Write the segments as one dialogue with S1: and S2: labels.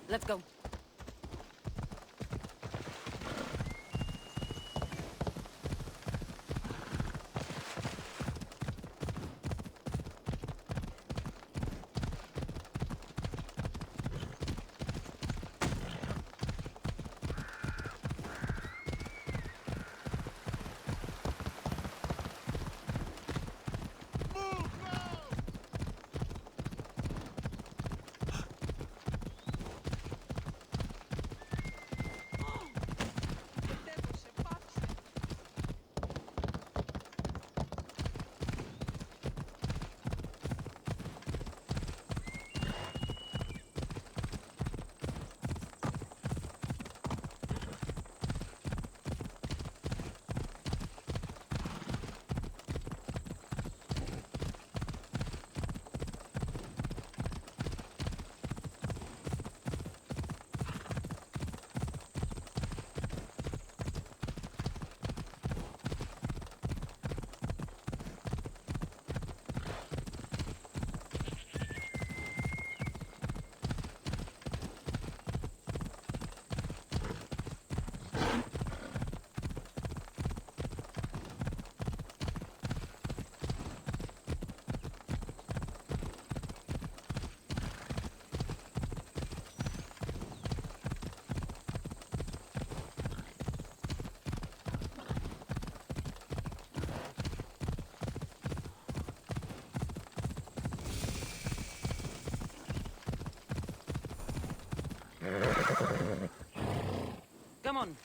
S1: Let's go. Come on.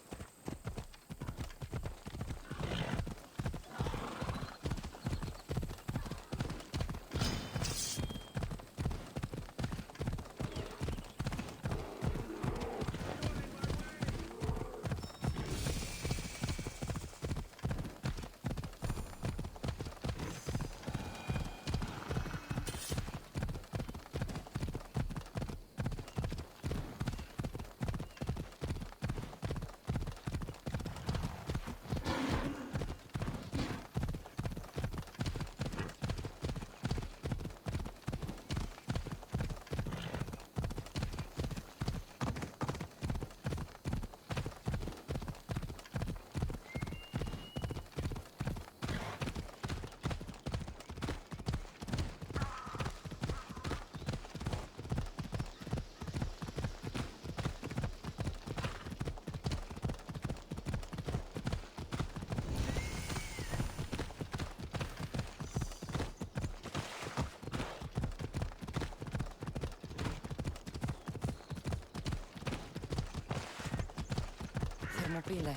S1: Thermopyle.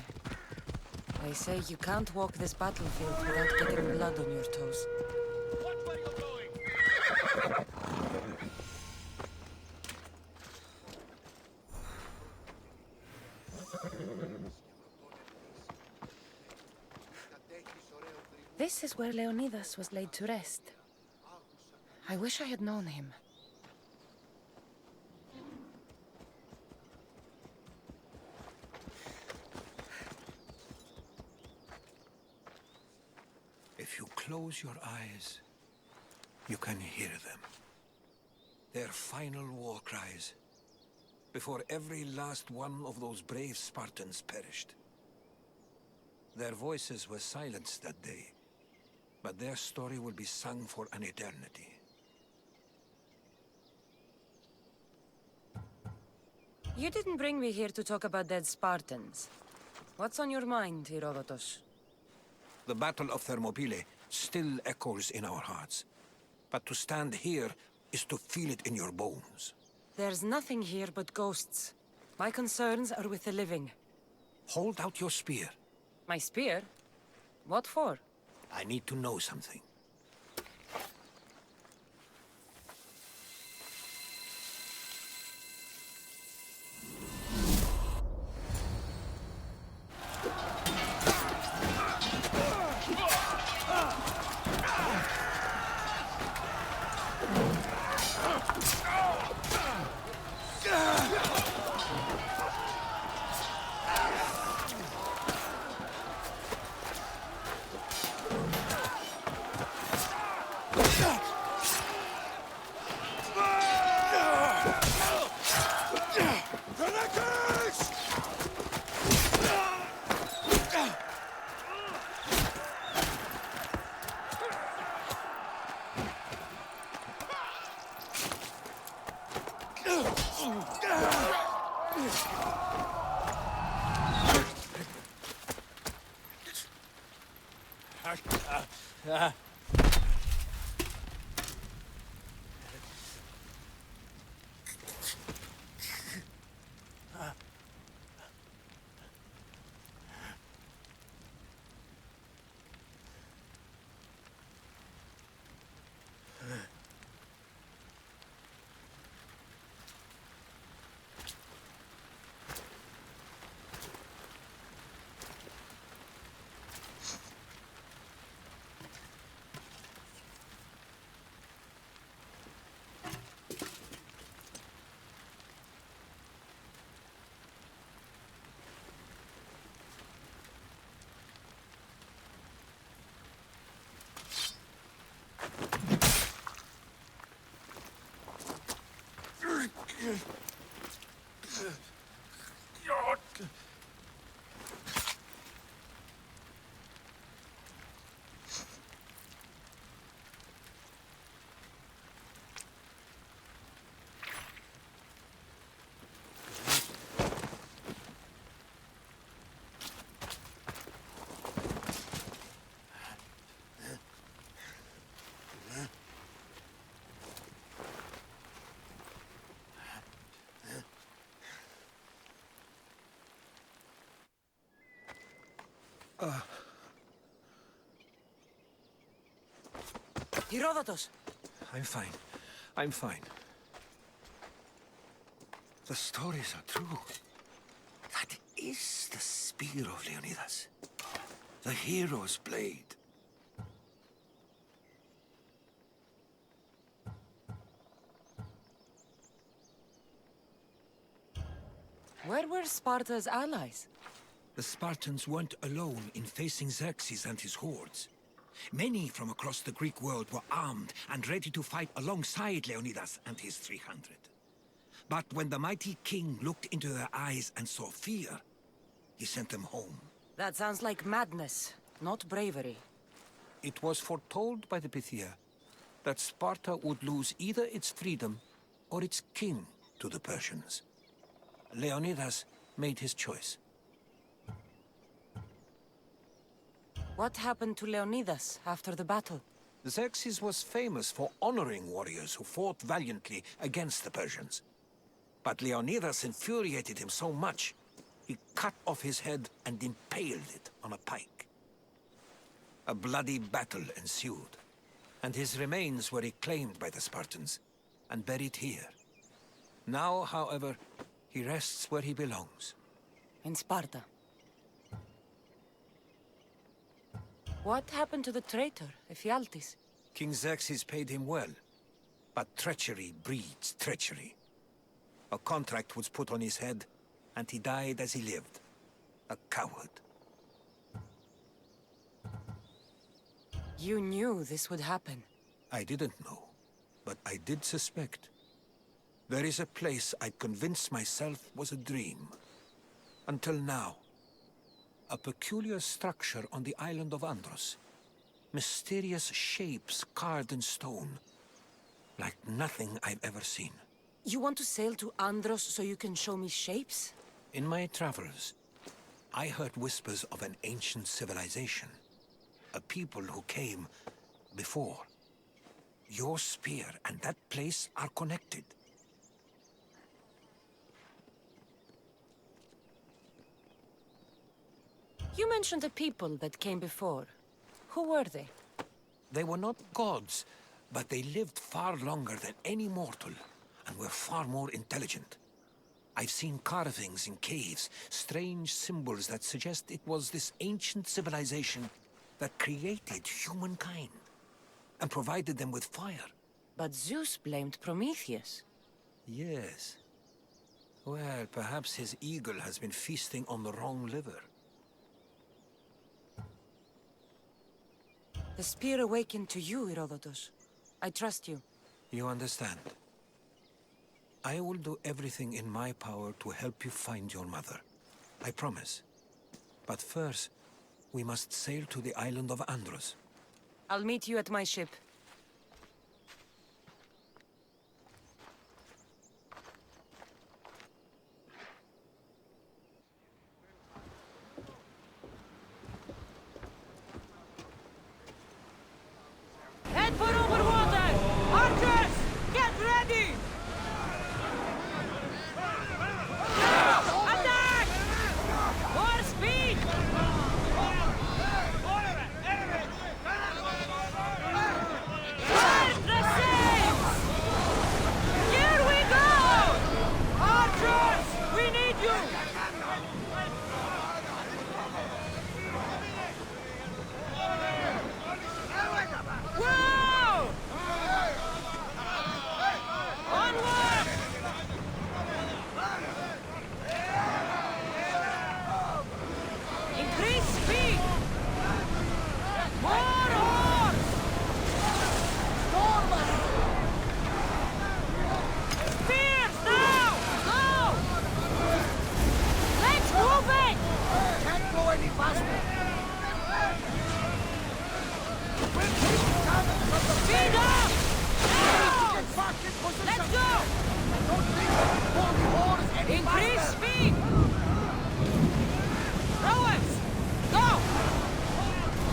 S1: They say you can't walk this battlefield without getting blood on your toes.
S2: Watch where you're going!
S1: This is where Leonidas was laid to rest. I wish I had known him.
S3: If you close your eyes, you can hear them. Their final war cries, before every last one of those brave Spartans perished. Their voices were silenced that day, but their story will be sung for an eternity.
S1: You didn't bring me here to talk about dead Spartans. What's on your mind, Herodotus?
S3: The Battle of Thermopylae still echoes in our hearts. But to stand here is to feel it in your bones.
S1: There's nothing here but ghosts. My concerns are with the living.
S3: Hold out your spear.
S1: My spear? What for?
S3: I need to know something.
S1: Herodotus!
S3: I'm fine. I'm fine. The stories are true. That is the spear of Leonidas. The hero's blade.
S1: Where were Sparta's allies?
S3: The Spartans weren't alone in facing Xerxes and his hordes. Many from across the Greek world were armed and ready to fight alongside Leonidas and his 300. But when the mighty king looked into their eyes and saw fear, he sent them home.
S1: That sounds like madness, not bravery.
S3: It was foretold by the Pythia that Sparta would lose either its freedom or its king to the Persians. Leonidas made his choice.
S1: What happened to Leonidas after the battle?
S3: Xerxes was famous for honoring warriors who fought valiantly against the Persians. But Leonidas infuriated him so much, he cut off his head and impaled it on a pike. A bloody battle ensued, and his remains were reclaimed by the Spartans and buried here. Now, however, he rests where he belongs.
S1: In Sparta. What happened to the traitor, Ephialtes?
S3: King Xerxes paid him well, but treachery breeds treachery. A contract was put on his head, and he died as he lived. A coward.
S1: You knew this would happen.
S3: I didn't know, but I did suspect. There is a place I'd convinced myself was a dream. Until now. A peculiar structure on the island of Andros. Mysterious shapes carved in stone. Like nothing I've ever seen.
S1: You want to sail to Andros so you can show me shapes?
S3: In my travels, I heard whispers of an ancient civilization. A people who came before. Your spear and that place are connected.
S1: You mentioned a people that came before. Who were they?
S3: They were not gods, but they lived far longer than any mortal, and were far more intelligent. I've seen carvings in caves, strange symbols that suggest it was this ancient civilization that created humankind, and provided them with fire.
S1: But Zeus blamed Prometheus.
S3: Yes. Well, perhaps his eagle has been feasting on the wrong liver.
S1: The spear awakened to you, Herodotus. I trust you.
S3: You understand. I will do everything in my power to help you find your mother. I promise. But first, we must sail to the island of Andros.
S1: I'll meet you at my ship. Whoa! Onward! Increase speed! More horse! Spears now! Go! Let's move it!
S4: Can't go any faster.
S1: Speed up! Now!
S4: Get back in position.
S1: Let's go!
S4: Don't think we can pull the horse any
S1: Increase
S4: faster.
S1: speed! Rowers! Go!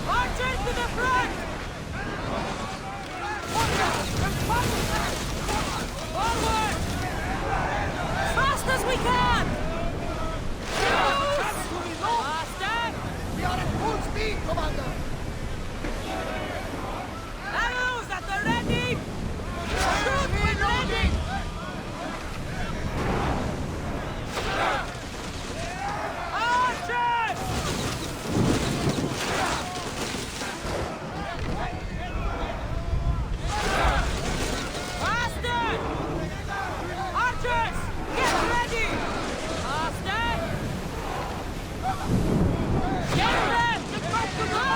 S1: Archers to the front! Forward! Fast as we can!
S4: Chance to reload.
S1: Faster!
S4: We are at full speed, Commander.
S1: Arrows at the ready! Shoot when ready! Archers! Faster! Archers! Get ready! Faster! Get them! To go!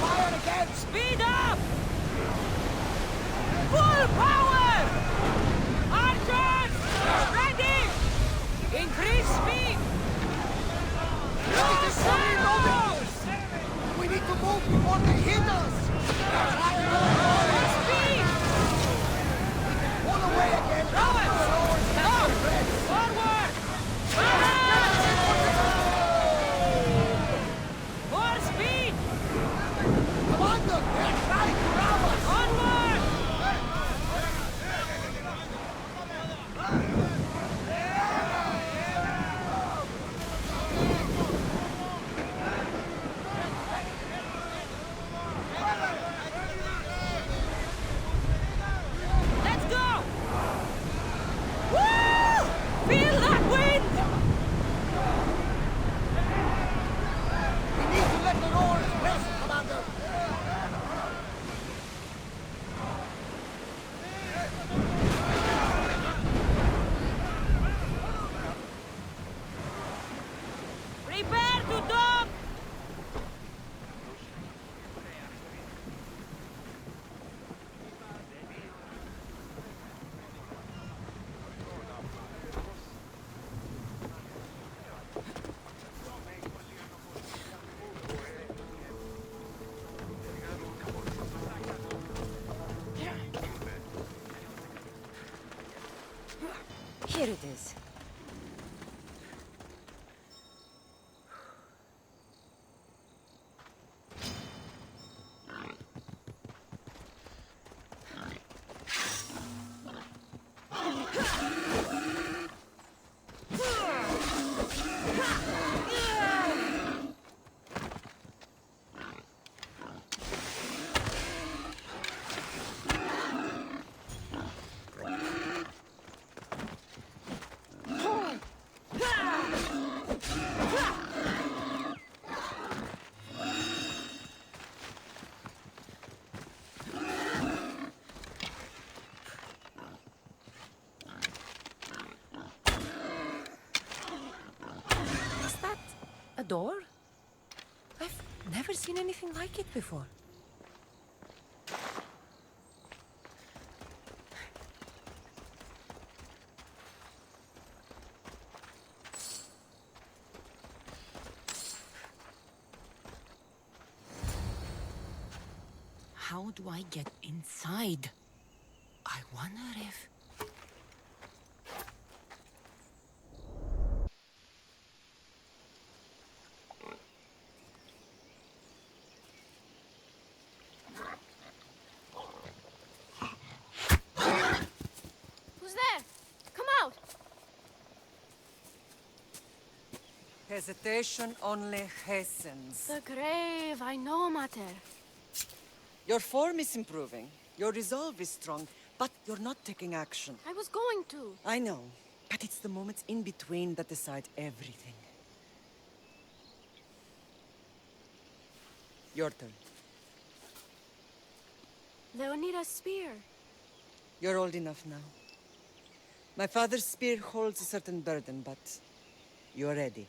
S4: Fire again.
S1: Speed up! Full power! Archers! Ready! Increase speed! Loose arrows!
S4: We need to move before they hit us.
S1: More speed!
S4: Pull away again.
S1: Rowers! Go! Forward! More speed!
S4: Commander, they're trying to ram us.
S1: Onward! Let's go! Woo! Feel that wind!
S4: We need to let the roars rest, Commander.
S1: Prepare to dock! Here it is. Is that a door? I've never seen anything like it before. How do I get inside? I wonder if...
S5: Who's there? Come out!
S6: Hesitation only hastens.
S5: The grave, I know, Mater.
S6: Your form is improving. Your resolve is strong. But you're not taking action.
S5: I was going to.
S6: I know, but it's the moments in between that decide everything. Your turn.
S5: Leonida's spear.
S6: You're old enough now. My father's spear holds a certain burden, but you're ready.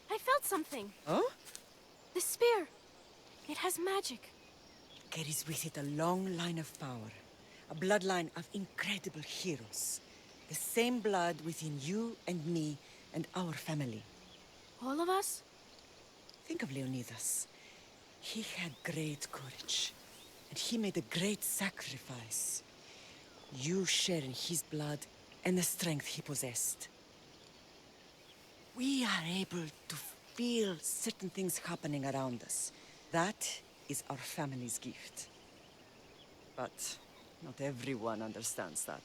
S5: I felt something.
S6: Huh?
S5: The spear. It has magic.
S6: Carries with it a long line of power. A bloodline of incredible heroes. The same blood within you and me and our family.
S5: All of us?
S6: Think of Leonidas. He had great courage. And he made a great sacrifice. You share in his blood and the strength he possessed. We are able to feel certain things happening around us. That is our family's gift. But not everyone understands that.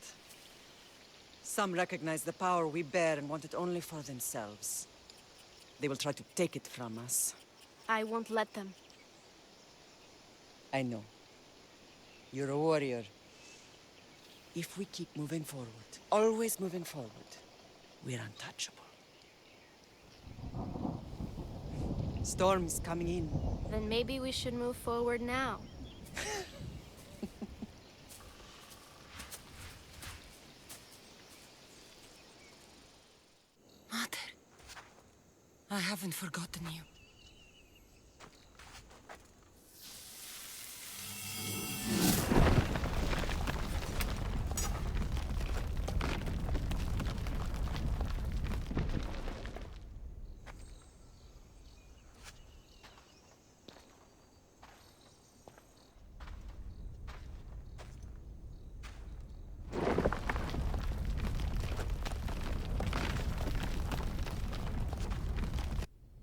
S6: Some recognize the power we bear and want it only for themselves. They will try to take it from us.
S5: I won't let them.
S6: I know. You're a warrior. If we keep moving forward, always moving forward, we're untouchable. Storm is coming in.
S5: Then maybe we should move forward now.
S1: Mother, I haven't forgotten you.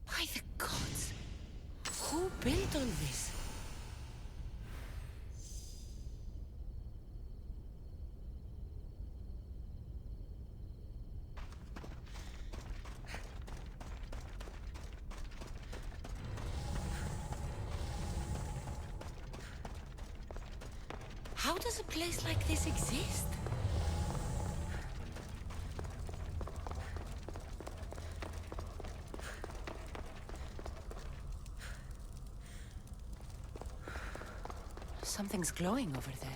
S1: By the gods! Who built all this? How does a place like this exist? Something's glowing over there.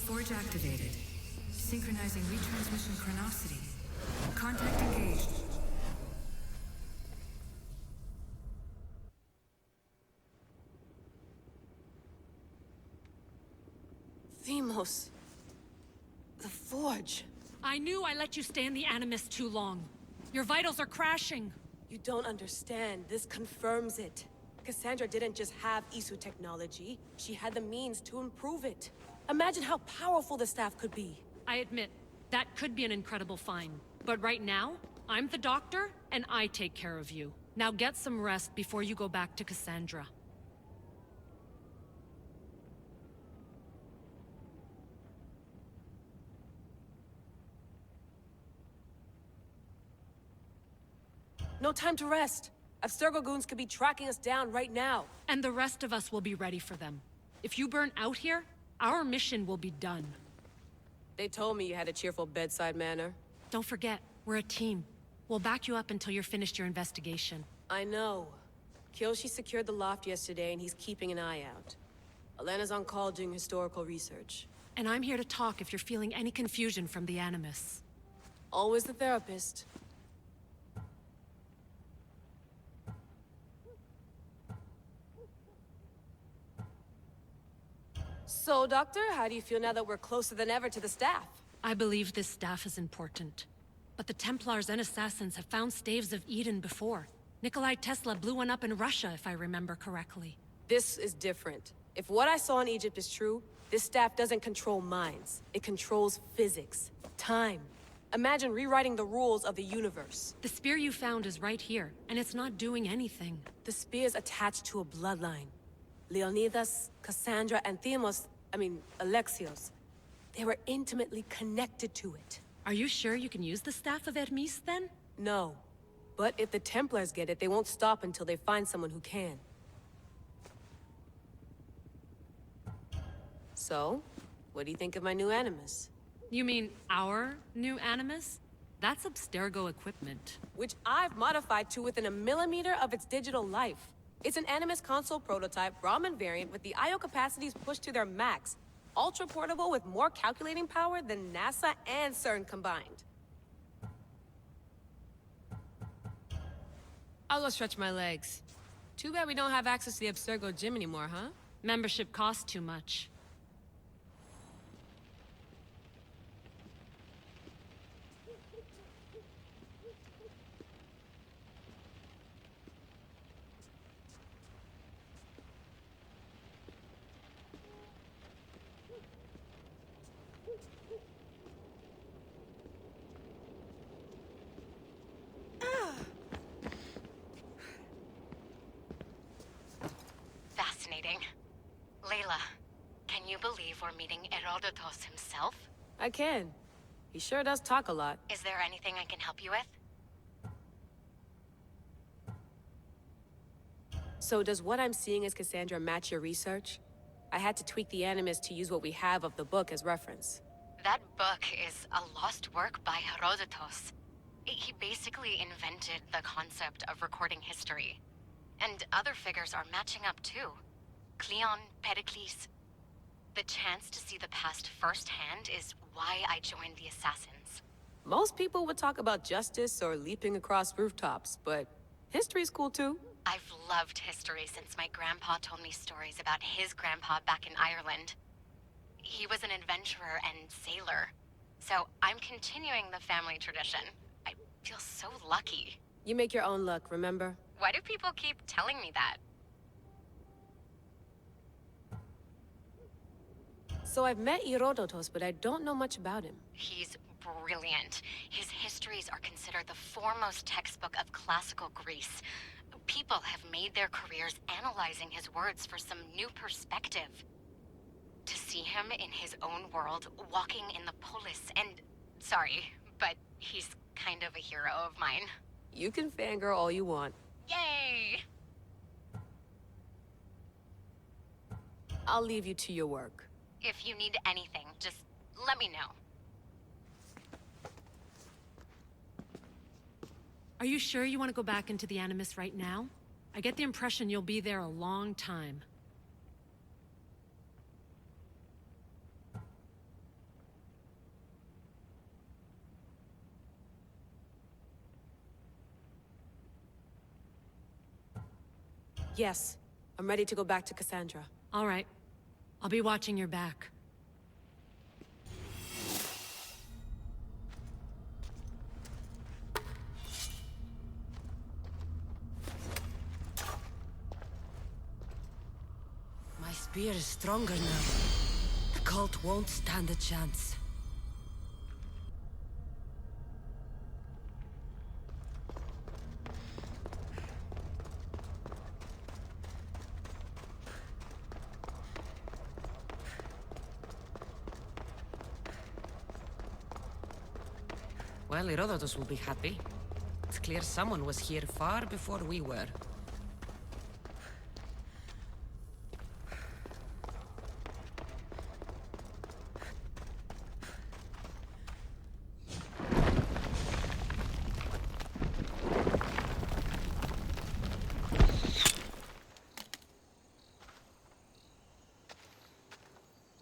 S7: Forge activated. Synchronizing retransmission chronicity. Contact engaged.
S8: Themos. The Forge.
S9: I knew I let you stay in the Animus too long. Your vitals are crashing.
S8: You don't understand. This confirms it. Cassandra didn't just have Isu technology. She had the means to improve it. Imagine how powerful the staff could be.
S9: I admit, that could be an incredible find. But right now, I'm the doctor, and I take care of you. Now get some rest before you go back to Cassandra.
S8: No time to rest. Abstergo goons could be tracking us down right now.
S9: And the rest of us will be ready for them. If you burn out here, our mission will be done.
S8: They told me you had a cheerful bedside manner.
S9: Don't forget, we're a team. We'll back you up until you're finished your investigation.
S8: I know. Kyoshi secured the loft yesterday and he's keeping an eye out. Elena's on call doing historical research.
S9: And I'm here to talk if you're feeling any confusion from the Animus.
S8: Always the therapist. So, Doctor, how do you feel now that we're closer than ever to the staff?
S9: I believe this staff is important. But the Templars and Assassins have found Staves of Eden before. Nikolai Tesla blew one up in Russia, if I remember correctly.
S8: This is different. If what I saw in Egypt is true, this staff doesn't control minds. It controls physics, time. Imagine rewriting the rules of the universe.
S9: The spear you found is right here, and it's not doing anything.
S8: The spear's attached to a bloodline. Leonidas, Cassandra, and Alexios. They were intimately connected to it.
S9: Are you sure you can use the Staff of Hermes, then?
S8: No. But if the Templars get it, they won't stop until they find someone who can. So, what do you think of my new Animus?
S9: You mean our new Animus? That's Abstergo equipment.
S8: Which I've modified to within a millimeter of its digital life. It's an Animus console prototype, Raman variant, with the I/O capacities pushed to their max. Ultra-portable with more calculating power than NASA and CERN combined. I'll go stretch my legs. Too bad we don't have access to the Abstergo gym anymore, huh?
S9: Membership costs too much.
S10: Fascinating. Layla, can you believe we're meeting Herodotus himself?
S8: I can. He sure does talk a lot.
S10: Is there anything I can help you with?
S8: So does what I'm seeing as Cassandra match your research? I had to tweak the Animus to use what we have of the book as reference.
S10: That book is a lost work by Herodotus. He basically invented the concept of recording history. And other figures are matching up too. Cleon, Pericles. The chance to see the past firsthand is why I joined the Assassins.
S8: Most people would talk about justice or leaping across rooftops, but history's cool too.
S10: I've loved history since my grandpa told me stories about his grandpa back in Ireland. He was an adventurer and sailor. So I'm continuing the family tradition. I feel so lucky.
S8: You make your own luck, remember?
S10: Why do people keep telling me that?
S8: So I've met Herodotus, but I don't know much about him.
S10: He's brilliant. His histories are considered the foremost textbook of classical Greece. People have made their careers analyzing his words for some new perspective. To see him in his own world, walking in the polis, and... Sorry, but he's kind of a hero of mine.
S8: You can fangirl all you want.
S10: Yay!
S8: I'll leave you to your work.
S10: If you need anything, just let me know.
S9: Are you sure you want to go back into the Animus right now? I get the impression you'll be there a long time.
S8: Yes, I'm ready to go back to Cassandra.
S9: All right. I'll be watching your back.
S1: My spear is stronger now. The cult won't stand a chance. Well, Herodotus will be happy. It's clear someone was here far before we were.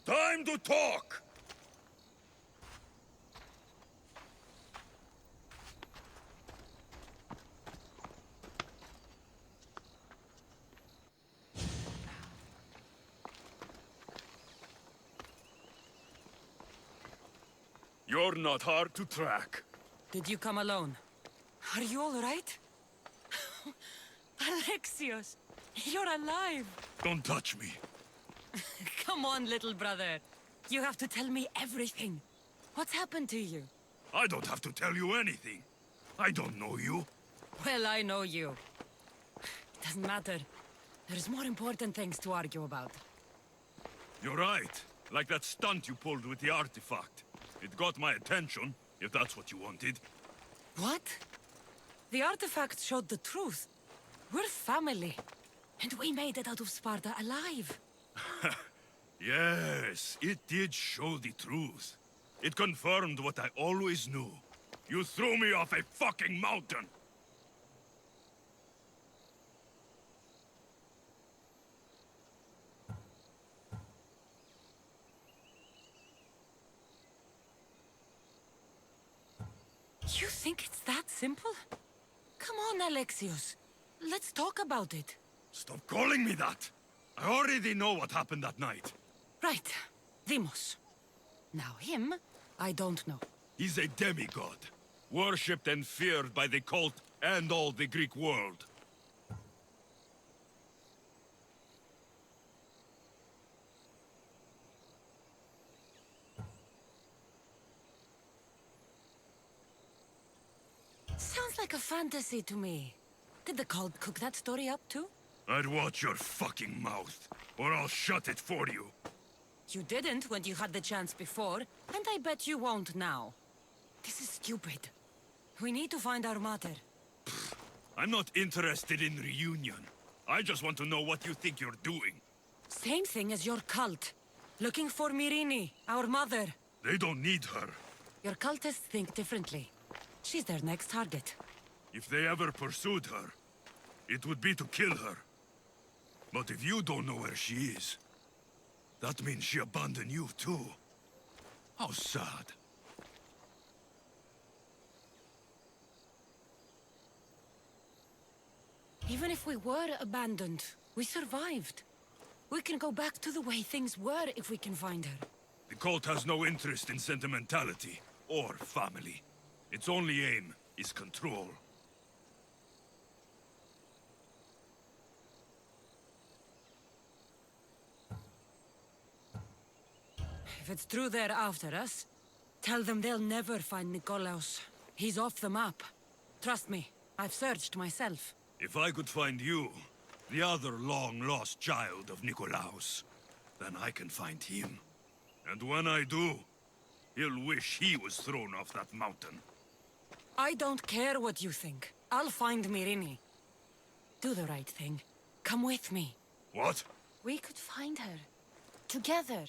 S2: Time to talk! You're not hard to track.
S1: Did you come alone? Are you all right? Alexios! You're alive!
S2: Don't touch me.
S1: Come on, little brother. You have to tell me everything. What's happened to you?
S2: I don't have to tell you anything. I don't know you.
S1: Well, I know you. It doesn't matter. There's more important things to argue about.
S2: You're right. Like that stunt you pulled with the artifact. It got my attention, if that's what you wanted.
S1: What? The artifact showed the truth. We're family. And we made it out of Sparta alive.
S2: Yes, it did show the truth. It confirmed what I always knew. You threw me off a fucking mountain!
S1: You think it's that simple? Come on, Alexios. Let's talk about it.
S2: Stop calling me that! I already know what happened that night.
S1: Right. Deimos. Now him, I don't know.
S2: He's a demigod, worshipped and feared by the cult and all the Greek world.
S1: Sounds like a fantasy to me. Did the cult cook that story up too?
S2: I'd watch your fucking mouth, or I'll shut it for you.
S1: You didn't when you had the chance before, and I bet you won't now. This is stupid. We need to find our mater.
S2: I'm not interested in reunion. I just want to know what you think you're doing.
S1: Same thing as your cult. Looking for Myrrine, our mother.
S2: They don't need her.
S1: Your cultists think differently. She's their next target.
S2: If they ever pursued her, it would be to kill her. But if you don't know where she is, that means she abandoned you too. How sad.
S1: Even if we were abandoned, we survived. We can go back to the way things were if we can find her.
S2: The cult has no interest in sentimentality or family. Its only aim is control.
S1: If it's true they're after us, tell them they'll never find Nikolaos. He's off the map. Trust me, I've searched myself.
S2: If I could find you, the other long-lost child of Nikolaos, then I can find him. And when I do, he'll wish he was thrown off that mountain.
S1: I don't care what you think. I'll find Myrrine. Do the right thing. Come with me.
S2: What?
S1: We could find her. Together.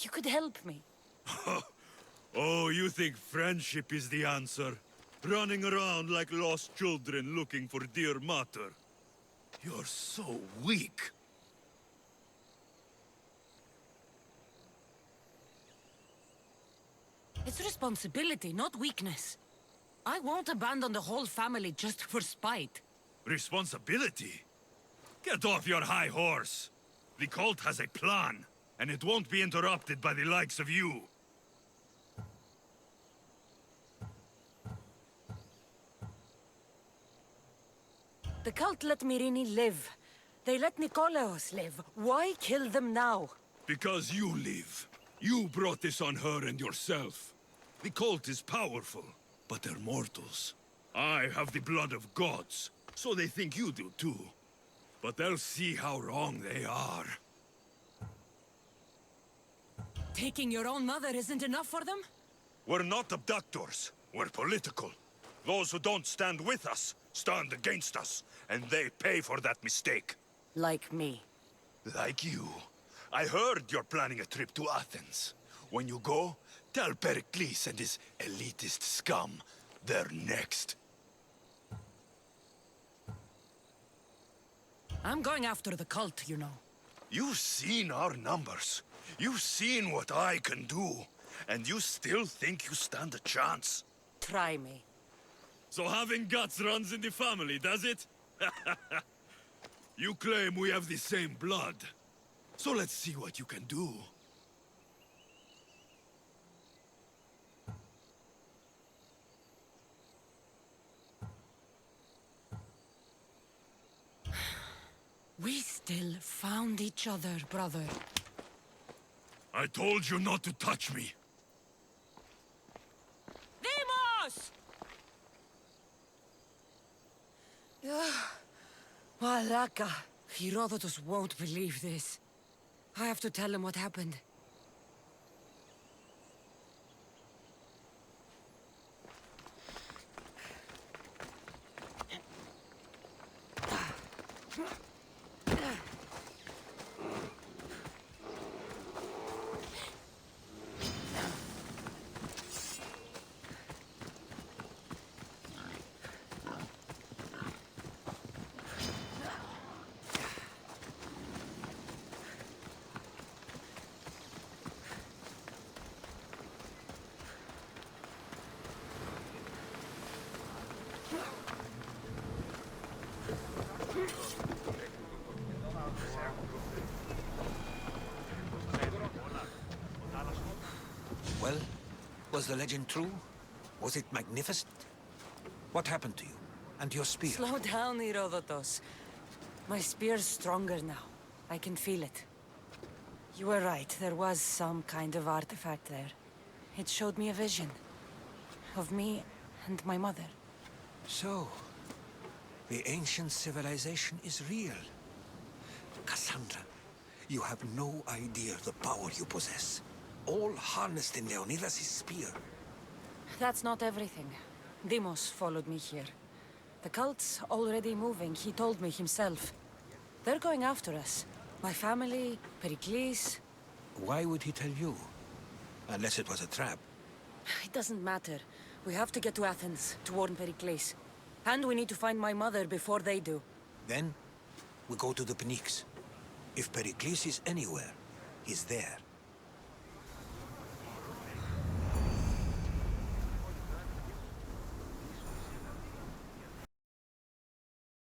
S1: You could help me.
S2: Oh, you think friendship is the answer? Running around like lost children looking for dear mater. You're so weak.
S1: It's responsibility, not weakness. I won't abandon the whole family just for spite.
S2: Responsibility? Get off your high horse. The cult has a plan, and it won't be interrupted by the likes of you.
S1: The cult let Myrrine live. They let Nikolaos live. Why kill them now?
S2: Because you live. You brought this on her and yourself. The cult is powerful, but they're mortals. I have the blood of gods, so they think you do too. But they'll see how wrong they are.
S1: Taking your own mother isn't enough for them?
S2: We're not abductors. We're political. Those who don't stand with us stand against us, and they pay for that mistake.
S1: Like me.
S2: Like you. I heard you're planning a trip to Athens. When you go, tell Pericles and his elitist scum they're next.
S1: I'm going after the cult, you know.
S2: You've seen our numbers. You've seen what I can do. And you still think you stand a chance?
S1: Try me.
S2: So having guts runs in the family, does it? You claim we have the same blood. So let's see what you can do.
S1: We still found each other, brother.
S2: I told you not to touch me.
S1: Demos! Malaka. Herodotus won't believe this. I have to tell him what happened.
S3: Well, was the legend true? Was it magnificent? What happened to you? And your spear?
S1: Slow down, Herodotus. My spear's stronger now. I can feel it. You were right, there was some kind of artifact there. It showed me a vision. Of me and my mother.
S3: So, the ancient civilization is real. Cassandra, you have no idea the power you possess. All harnessed in Leonidas' spear.
S1: That's not everything. Demos followed me here. The cult's already moving, he told me himself. They're going after us. My family, Pericles.
S3: Why would he tell you? Unless it was a trap.
S1: It doesn't matter. We have to get to Athens, to warn Pericles. And we need to find my mother before they do.
S3: Then, we go to the Pnyx. If Pericles is anywhere, he's there.